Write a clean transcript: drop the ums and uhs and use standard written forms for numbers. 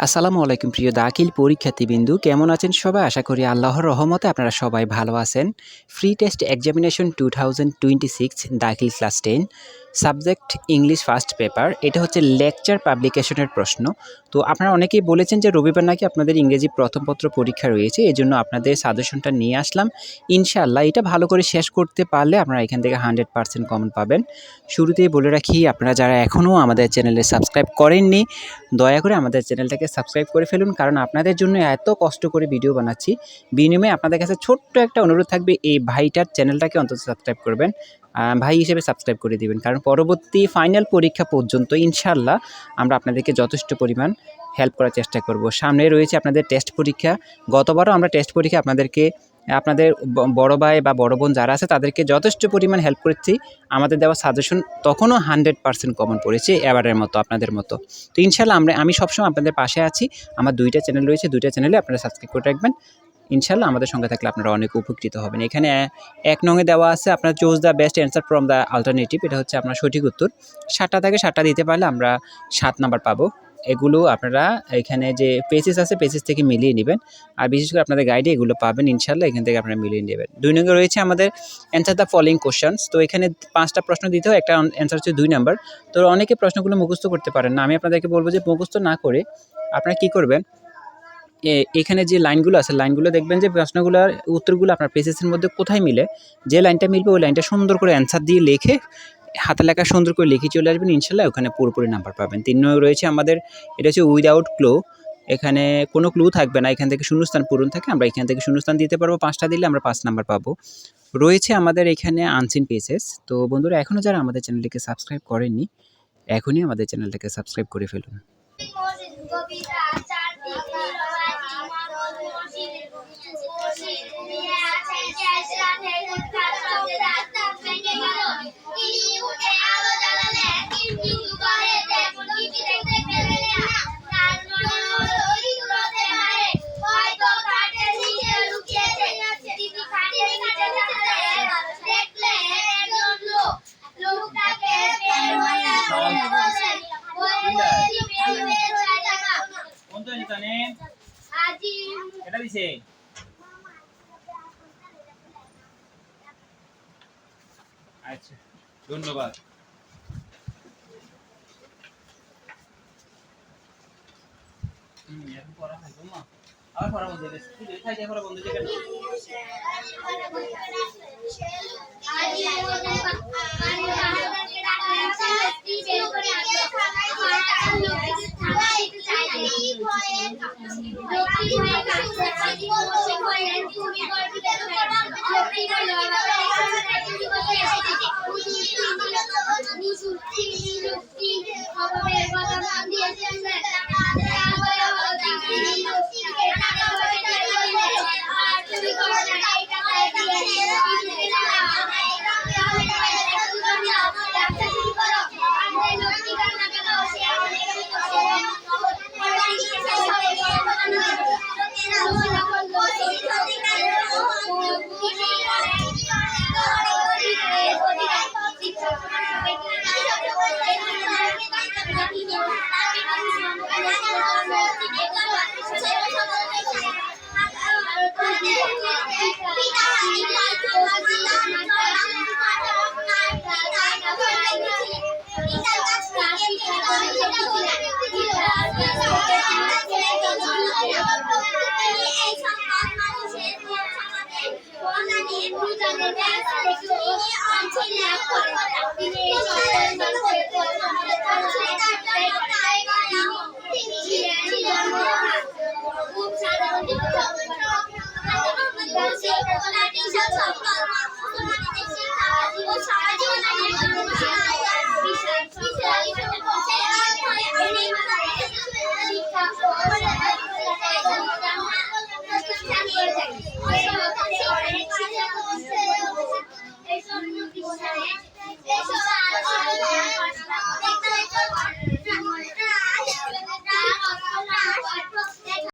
আসসালামু আলাইকুম প্রিয় দাখিল পরীক্ষার্থীবৃন্দু, কেমন আছেন সবাই? আশা করি আল্লাহর রহমতে আপনারা সবাই ভালো আছেন। ফ্রি টেস্ট এক্সামিনেশন 2026 দাখিল class 10 subject English first paper. এটা হচ্ছে লেকচার পাবলিকেশনের প্রশ্ন। তো আপনারা অনেকেই বলেছেন যে রবিবার নাকি আপনাদের ইংরেজি প্রথম পত্র পরীক্ষা রয়েছে, এজন্য আপনাদের সাজেশনটা নিয়ে আসলাম। ইনশাআল্লাহ এটা ভালো করে শেষ করতে পারলে আপনারা এখান থেকে 100% কমন পাবেন। শুরুতেই বলে রাখি, আপনারা যারা এখনও আমাদের চ্যানেলে সাবস্ক্রাইব করেননি, দয়া করে আমাদের চ্যানেলটাকে সাবস্ক্রাইব করে ফেলুন, কারণ আপনাদের জন্য এত কষ্ট করে ভিডিও বানাচ্ছি। বিনিময়ে আপনাদের কাছে ছোট্ট একটা অনুরোধ থাকবে, এই ভাইটার চ্যানেলটাকে অন্তত সাবস্ক্রাইব করবেন, ভাই হিসেবে সাবস্ক্রাইব করে দিবেন, কারণ পরবর্তী ফাইনাল পরীক্ষা পর্যন্ত ইনশাআল্লাহ আমরা আপনাদেরকে যথেষ্ট পরিমাণ হেল্প করার চেষ্টা করব। সামনে রয়েছে আপনাদের টেস্ট পরীক্ষা। গতবারও আমরা টেস্ট পরীক্ষা আপনাদের বড় ভাই বা বড় বোন যারা আছে তাদেরকে যথেষ্ট পরিমাণ হেল্প করেছি। আমাদের দেওয়া সাজেশন তখনও 100% কমন পড়েছে, এবারের মতো আপনাদের মতো। তো ইনশাআল্লাহ আমি সবসময় আপনাদের পাশে আছি। আমার 2টা চ্যানেল রয়েছে, 2টা চ্যানেলে আপনারা সাবস্ক্রাইব করে রাখবেন। ইনশাআল্লাহ আমাদের সঙ্গে থাকলে আপনারা অনেক উপকৃত হবেন। এখানে 1 নংয়ে দেওয়া আছে আপনার choose the best answer from the alternative. এটা হচ্ছে আপনার সঠিক উত্তর। 7টা থেকে 7টা দিতে পারলে আমরা 7 নাম্বার পাবো। এগুলো আপনারা এখানে যে পেজেস আছে, পেজেস থেকে মিলিয়ে নেবেন। আর বিশেষ করে আপনাদের গাইডে এগুলো পাবেন ইনশাআল্লাহ, এখান থেকে আপনারা মিলিয়ে নেবেন। 2 নংয়ে রয়েছে আমাদের অ্যান্সার দ্য ফলোইং কোশ্চেনস। তো এখানে 5টা প্রশ্ন দিতে হয়, একটা অ্যান্সার হচ্ছে 2 নাম্বার। তো অনেকে প্রশ্নগুলো মুখস্থ করতে পারেন না। আমি আপনাদেরকে বলব যে মুখস্থ না করে আপনারা কী করবেন, এখানে যে লাইনগুলো আছে, লাইনগুলো দেখবেন যে প্রশ্নগুলোর উত্তরগুলো আপনার পেজেসের মধ্যে কোথায় মিলে, যে লাইনটা মিলবে ওই লাইনটা সুন্দর করে অ্যান্সার দিয়ে লিখে, হাতে লেখা সুন্দর করে লিখে চলে আসবেন, ইনশাআল্লাহ ওখানে পুরোপুরি নাম্বার পাবেন। 3 নং রয়েছে আমাদের, এটা হচ্ছে উইদাউট ক্লু। এখানে কোনো ক্লু থাকবে না, এখান থেকে শূন্যস্থান পূরণ থাকে, আমরা এখান থেকে শূন্যস্থান দিতে পারবো। 5টা দিলে আমরা 5 নাম্বার পাবো। রয়েছে আমাদের এখানে আনসিন পেজেস। তো বন্ধুরা, এখনও যারা আমাদের চ্যানেলটিকে সাবস্ক্রাইব করেননি, এখনই আমাদের চ্যানেলটাকে সাবস্ক্রাইব করে ফেলুন। এটা দিছে আচ্ছা, ধন্যবাদ। এখন পড়া থাকবো না, আর পড়া বন্ধ হয়ে গেছে, খাই দিয়ে পড়া বন্ধ হয়ে গেল।